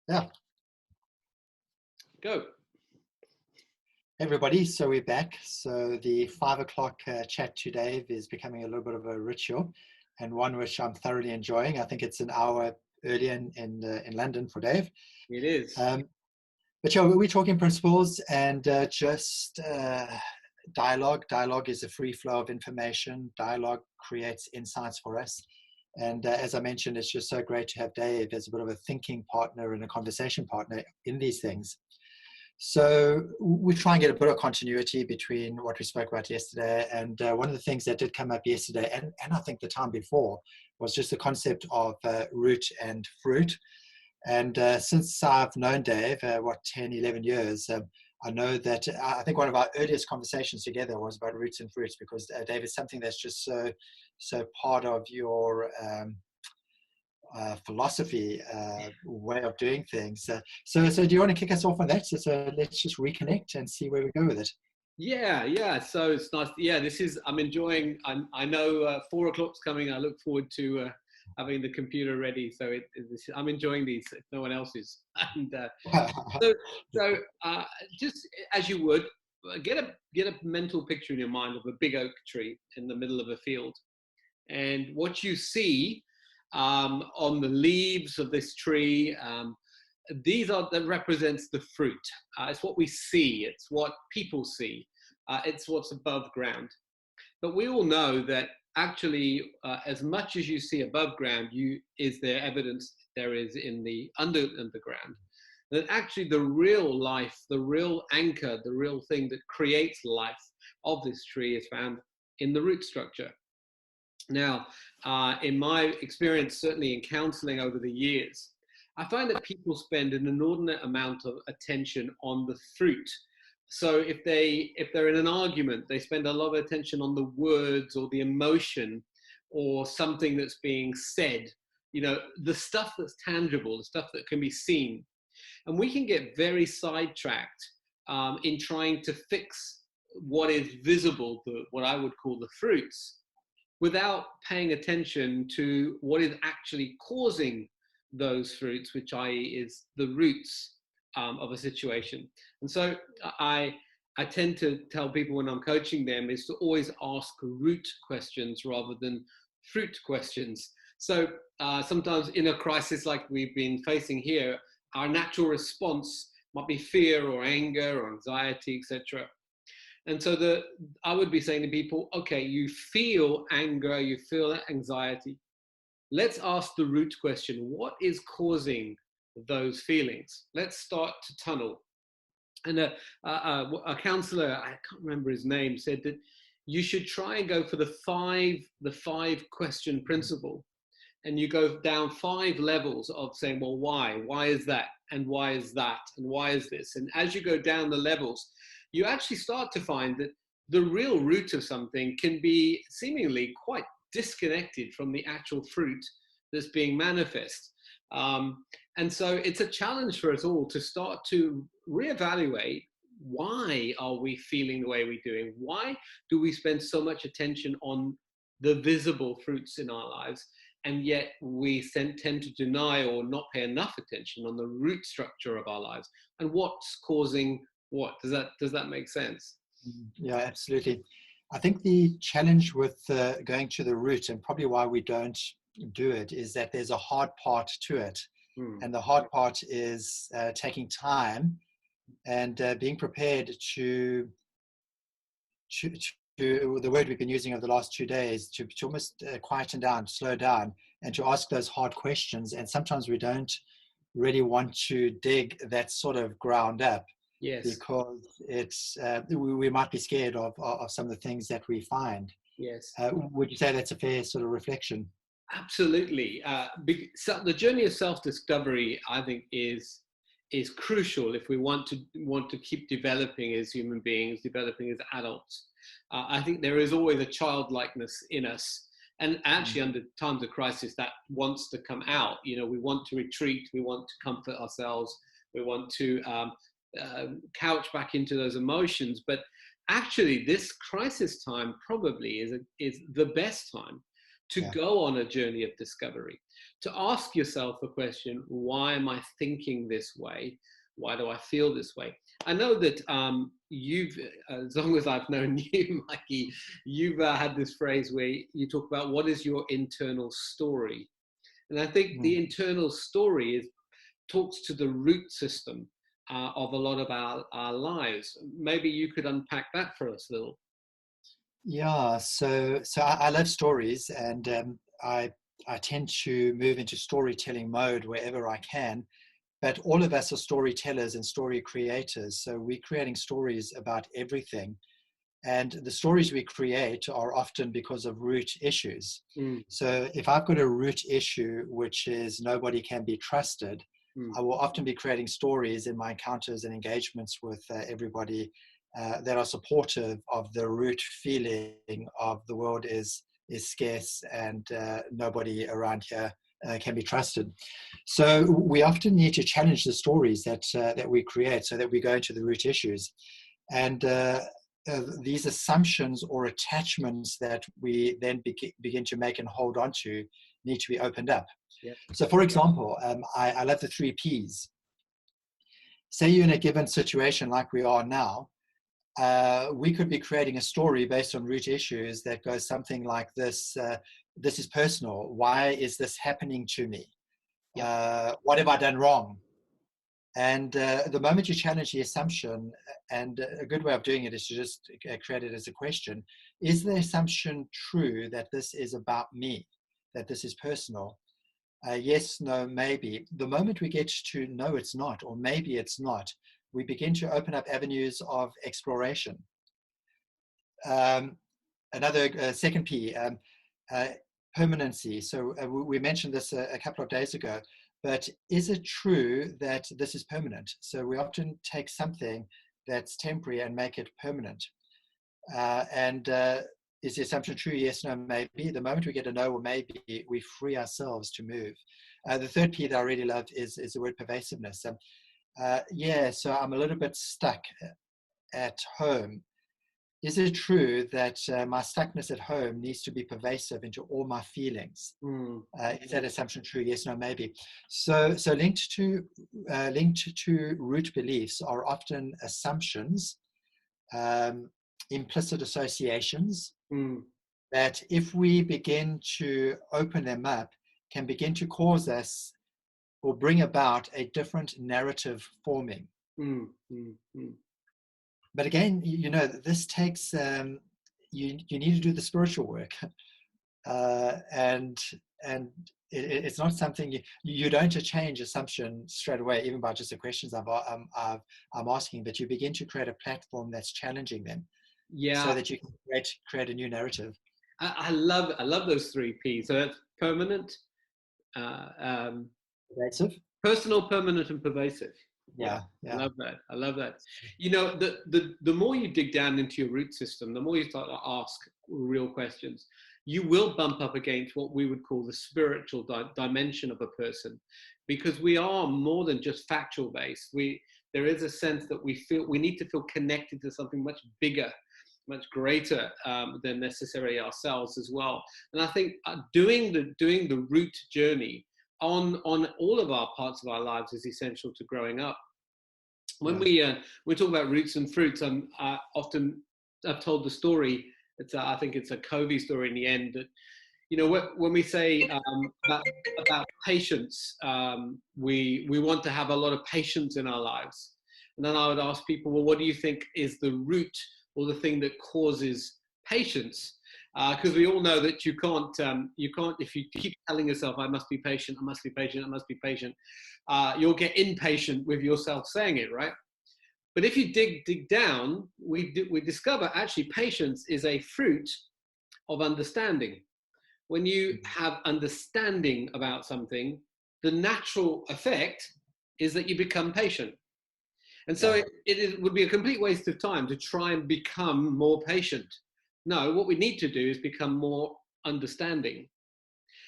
Yeah, Go. everybody. So we're back. So the 5 o'clock chat to Dave is becoming a little bit of a ritual, and one which I'm thoroughly enjoying. I think it's an hour earlier in London for Dave. It is. Um, but yeah, we're talking principles and just dialogue. Dialogue is a free flow of information. Dialogue creates insights for us. And as I mentioned, it's just so great to have Dave as a bit of a thinking partner and a conversation partner in these things. So we try and get a bit of continuity between what we spoke about yesterday. And one of the things that did come up yesterday, and I think the time before, was just the concept of root and fruit. And since I've known Dave, 10, 11 years, I know that I think one of our earliest conversations together was about roots and fruits, because Dave, is something that's just so part of your philosophy, way of doing things. So do you want to kick us off on that? So let's just reconnect and see where we go with it. Yeah. So it's nice. Yeah, this is. I'm enjoying. I know 4 o'clock's coming. I look forward to having the computer ready. So I'm enjoying these. If no one else is, and so just as you would get a mental picture in your mind of a big oak tree in the middle of a field, and what you see on the leaves of this tree. That represents the fruit. It's what we see. It's what people see. It's what's above ground. But we all know that actually, as much as you see above ground, is there evidence there is in the underground. That actually the real life, the real anchor, the real thing that creates life of this tree is found in the root structure. Now, in my experience, certainly in counseling over the years, I find that people spend an inordinate amount of attention on the fruit. So if they're in an argument, they spend a lot of attention on the words or the emotion or something that's being said, the stuff that's tangible, the stuff that can be seen. And we can get very sidetracked in trying to fix what is visible, what I would call the fruits, without paying attention to what is actually causing those fruits, which is the roots of a situation. And so I tend to tell people when I'm coaching them is to always ask root questions rather than fruit questions. So sometimes in a crisis like we've been facing here, our natural response might be fear or anger or anxiety, etc. And so I would be saying to people, okay, you feel anger, you feel anxiety. Let's ask the root question. What is causing those feelings? Let's start to tunnel. And a counselor, I can't remember his name, said that you should try and go for the five question principle. And you go down 5 levels of saying, well, why? Why is that? And why is that? And why is this? And as you go down the levels, you actually start to find that the real root of something can be seemingly quite disconnected from the actual fruit that's being manifest. And so it's a challenge for us all to start to reevaluate, why are we feeling the way we're doing? Why do we spend so much attention on the visible fruits in our lives? And yet we tend to deny or not pay enough attention on the root structure of our lives and what's causing what. Does that make sense? Yeah, absolutely. I think the challenge with going to the root, and probably why we don't do it, is that there's a hard part to it. And the hard part is taking time and being prepared to the word we've been using over the last 2 days, to almost quieten down, slow down, and to ask those hard questions. And sometimes we don't really want to dig that sort of ground up. Yes. Because it's we might be scared of some of the things that we find. Yes. Would you say that's a fair sort of reflection? Absolutely. So the journey of self-discovery, I think, is crucial if we want to keep developing as human beings, developing as adults. I think there is always a childlikeness in us, and actually under times of crisis that wants to come out. We want to retreat, we want to comfort ourselves, we want to couch back into those emotions. But actually, this crisis time probably is the best time to Yeah. go on a journey of discovery, to ask yourself the question, why am I thinking this way? Why do I feel this way? I know that you've, as long as I've known you, Mikey, you've had this phrase where you talk about what is your internal story. And I think the internal story talks to the root system of a lot of our lives. Maybe you could unpack that for us a little. Yeah, so I love stories, and I tend to move into storytelling mode wherever I can. But all of us are storytellers and story creators, so we're creating stories about everything. And the stories we create are often because of root issues. So if I've got a root issue, which is nobody can be trusted, I will often be creating stories in my encounters and engagements with everybody that are supportive of the root feeling of the world is scarce, and nobody around here can be trusted. So we often need to challenge the stories that we create, so that we go into the root issues. And these assumptions or attachments that we then begin to make and hold on to need to be opened up. Yeah. So, for example, I love the 3 Ps. Say you're in a given situation like we are now, we could be creating a story based on root issues that goes something like this. This is personal. Why is this happening to me? What have I done wrong? And the moment you challenge the assumption, and a good way of doing it is to just create it as a question, is the assumption true that this is about me, that this is personal? Yes, no, maybe. The moment we get to no, it's not, or maybe it's not, we begin to open up avenues of exploration. Another second P, permanency. So we mentioned this a couple of days ago. But is it true that this is permanent? So we often take something that's temporary and make it permanent. And is the assumption true? Yes, no, maybe. The moment we get a no or maybe, we free ourselves to move. The third P that I really love is the word pervasiveness. Yeah, so I'm a little bit stuck at home. Is it true that my stuckness at home needs to be pervasive into all my feelings? Is that assumption true? Yes, no, maybe. So linked to root beliefs are often assumptions, implicit associations, that if we begin to open them up, can begin to cause us or bring about a different narrative forming. But again, this takes, you need to do the spiritual work. And it's not something you don't change assumption straight away, even by just the questions I'm asking, but you begin to create a platform that's challenging them, so that you can create a new narrative. I love those 3 Ps. So that's permanent, Pervasive. personal, permanent, and pervasive. Yeah. I love that. The more you dig down into your root system, the more you start to ask real questions, you will bump up against what we would call the spiritual dimension of a person, because we are more than just factual based. There is a sense that we need to feel connected to something much bigger, much greater than necessarily ourselves as well. And I think doing the root journey on all of our parts of our lives is essential to growing up. When we talk about roots and fruits, often I've told the story. I think it's a Covey story in the end, that when we say about patience, we want to have a lot of patience in our lives. And then I would ask people, well, what do you think is the root or the thing that causes patience? Because we all know that you can't, if you keep telling yourself, I must be patient, I must be patient, I must be patient, you'll get impatient with yourself saying it, right? But if you dig down, we discover actually patience is a fruit of understanding. When you have understanding about something, the natural effect is that you become patient. And so it would be a complete waste of time to try and become more patient. No, what we need to do is become more understanding.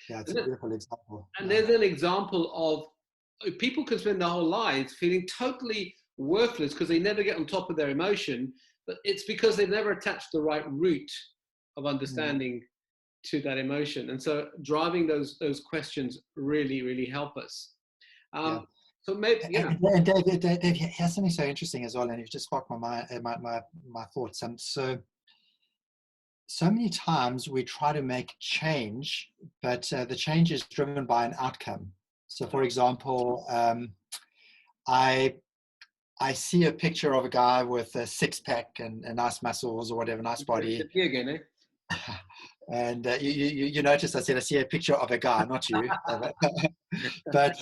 Yeah, it's a beautiful example. And there's an example of people can spend their whole lives feeling totally worthless because they never get on top of their emotion, but it's because they've never attached the right root of understanding to that emotion. And so driving those questions really help us. Yeah. So maybe, yeah. And Dave, here's something so interesting as well, and you've just sparked my thoughts. And so many times we try to make change, but the change is driven by an outcome. So, for example, I see a picture of a guy with a six pack and nice muscles or whatever, nice body. Again, eh? And you notice I said I see a picture of a guy, not you. but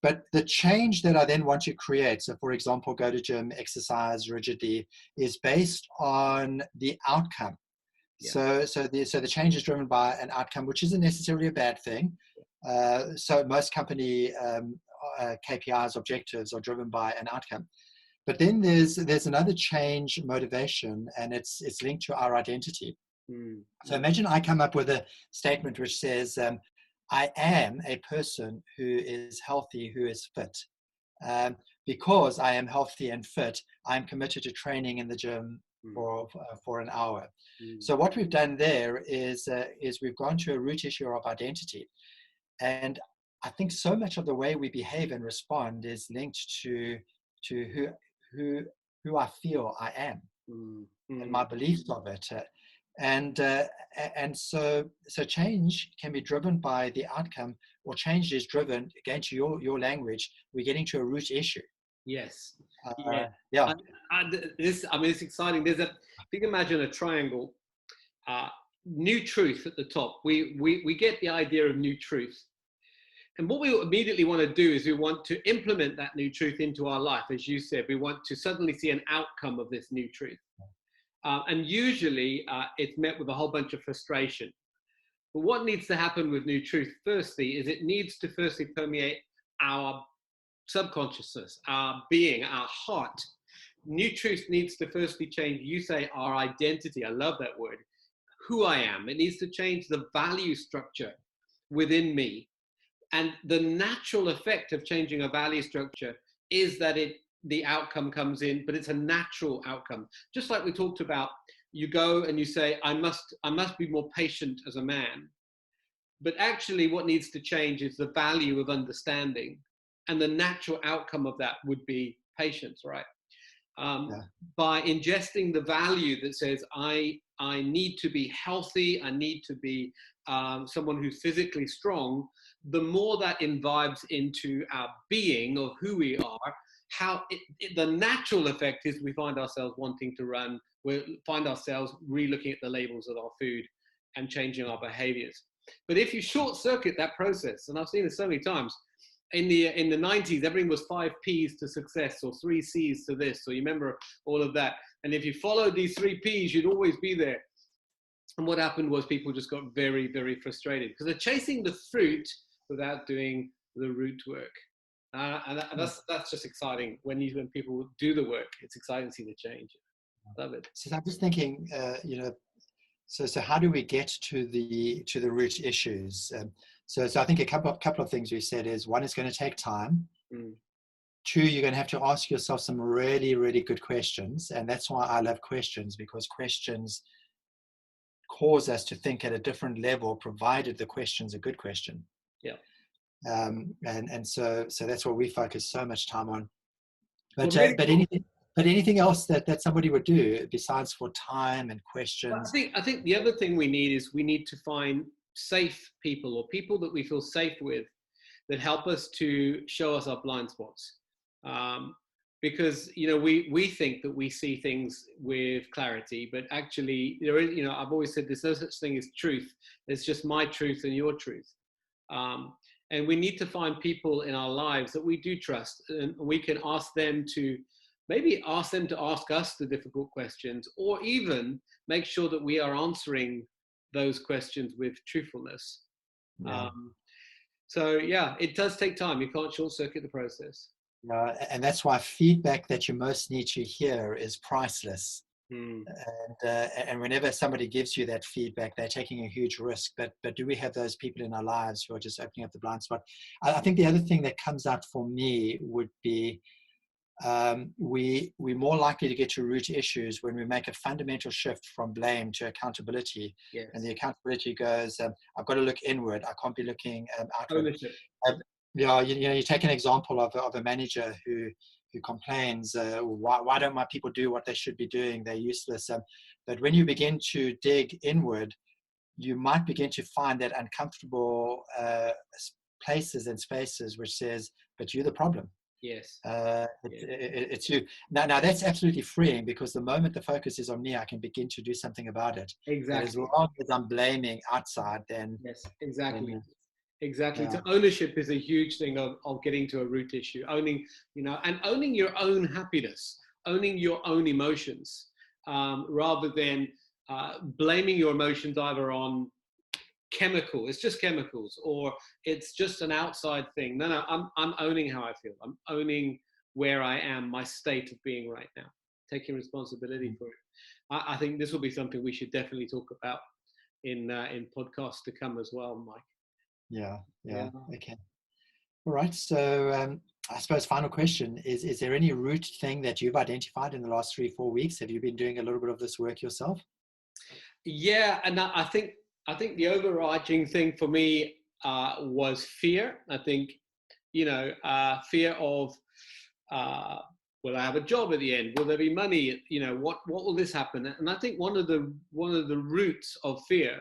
but the change that I then want to create, so for example, go to gym, exercise rigidly, is based on the outcome. Yeah. So the change is driven by an outcome, which isn't necessarily a bad thing. So most company KPIs, objectives, are driven by an outcome. But then there's another change motivation, and it's linked to our identity. Mm. So imagine I come up with a statement which says, I am a person who is healthy, who is fit. Because I am healthy and fit, I'm committed to training in the gym for an hour. So what we've done there is we've gone to a root issue of identity. And I think so much of the way we behave and respond is linked to who I feel I am and my beliefs of it. And so change can be driven by the outcome, or change is driven, again, to your language, we're getting to a root issue. Yes. Yeah. It's exciting. If you can imagine a triangle, new truth at the top. We get the idea of new truth. And what we immediately want to do is we want to implement that new truth into our life. As you said, we want to suddenly see an outcome of this new truth. And usually it's met with a whole bunch of frustration. But what needs to happen with new truth, firstly, is it needs to firstly permeate our subconsciousness, our being, our heart. New truth needs to firstly change, you say, our identity. I love that word. Who I am. It needs to change the value structure within me. And the natural effect of changing a value structure is that the outcome comes in, but it's a natural outcome. Just like we talked about, you go and you say, I must be more patient as a man. But actually what needs to change is the value of understanding. And the natural outcome of that would be patience, right? By ingesting the value that says, I need to be healthy, I need to be someone who's physically strong, the more that imbibes into our being of who we are, the natural effect is we find ourselves wanting to run, we find ourselves re-looking at the labels of our food and changing our behaviors. But if you short circuit that process, and I've seen this so many times, in the 90s, everything was 5 P's to success, or 3 C's to this. So you remember all of that. And if you followed these 3 P's, you'd always be there. And what happened was people just got very frustrated because they're chasing the fruit without doing the root work. And that's just exciting. When people do the work, it's exciting to see the change. Love it. So I'm just thinking, so how do we get to the root issues? So I think a couple of things we said is, one, is going to take time. Two, you're going to have to ask yourself some really good questions. And that's why I love questions, because questions cause us to think at a different level, provided the question's a good question. Yeah. And so that's what we focus so much time on. But well, but anything else that somebody would do besides for time and questions? Well, I think the other thing we need is we need to find safe people, or people that we feel safe with, that help us to show us our blind spots. Because we think that we see things with clarity, but actually there is, I've always said there's no such thing as truth. It's just my truth and your truth. And we need to find people in our lives that we do trust, and we can ask them to ask us the difficult questions, or even make sure that we are answering those questions with truthfulness. Yeah. So yeah, it does take time. You can't short circuit the process. And that's why feedback that you most need to hear is priceless. And whenever somebody gives you that feedback, they're taking a huge risk. But do we have those people in our lives who are just opening up the blind spot? I think the other thing that comes out for me would be we're more likely to get to root issues when we make a fundamental shift from blame to accountability. Yes. And the accountability goes, I've got to look inward. I can't be looking outward. Ownership. Yeah, you take an example of a manager who complains, why don't my people do what they should be doing? They're useless. But when you begin to dig inward, you might begin to find that uncomfortable places and spaces which says, but you're the problem. Yes. It's you. Now that's absolutely freeing, because the moment the focus is on me, I can begin to do something about it. Exactly. But as long as I'm blaming outside, then yes, exactly. then, Exactly. yeah. So ownership is a huge thing of getting to a root issue. Owning, and owning your own happiness, owning your own emotions, rather than blaming your emotions either on chemical, it's just chemicals, or it's just an outside thing. No, I'm owning how I feel. I'm owning where I am, my state of being right now, taking responsibility for it. I think this will be something we should definitely talk about in podcasts to come as well, Mike. Yeah. Okay. All right. So I suppose final question is there any root thing that you've identified in the last 3-4 weeks? Have you been doing a little bit of this work yourself? Yeah, and I think the overarching thing for me was fear. I think fear of will I have a job at the end? Will there be money? What will this happen? And I think one of the roots of fear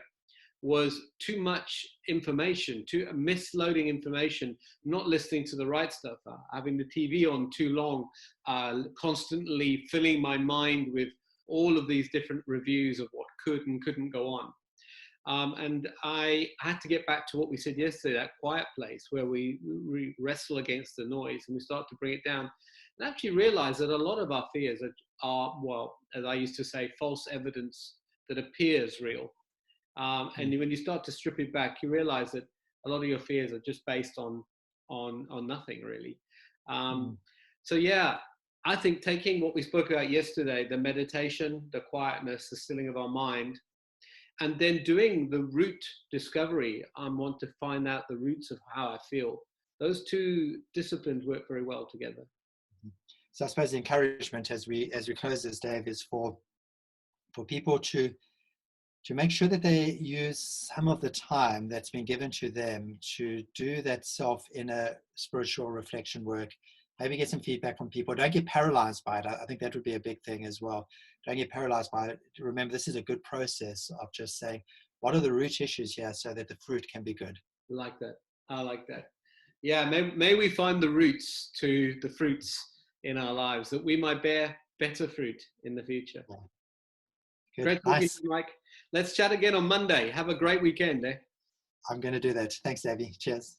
was too much information, too misloading information, not listening to the right stuff, having the TV on too long, constantly filling my mind with all of these different reviews of what could and couldn't go on. And I had to get back to what we said yesterday, that quiet place where we wrestle against the noise and we start to bring it down, and actually realize that a lot of our fears are, well, as I used to say, false evidence that appears real. And when you start to strip it back, you realize that a lot of your fears are just based on nothing really. So yeah, I think taking what we spoke about yesterday, the meditation, the quietness, the stilling of our mind, and then doing the root discovery, I want to find out the roots of how I feel. Those two disciplines work very well together. So I suppose the encouragement as we close this, Dave, is for people to make sure that they use some of the time that's been given to them to do that self-inner spiritual reflection work. Maybe get some feedback from people. Don't get paralyzed by it. I think that would be a big thing as well. Don't get paralyzed by it. Remember, this is a good process of just saying, what are the root issues here so that the fruit can be good? I like that. I like that. Yeah, may we find the roots to the fruits in our lives, that we might bear better fruit in the future. Yeah. Good. Great talking to you, Mike. Let's chat again on Monday. Have a great weekend. I'm going to do that. Thanks, Ivey. Cheers.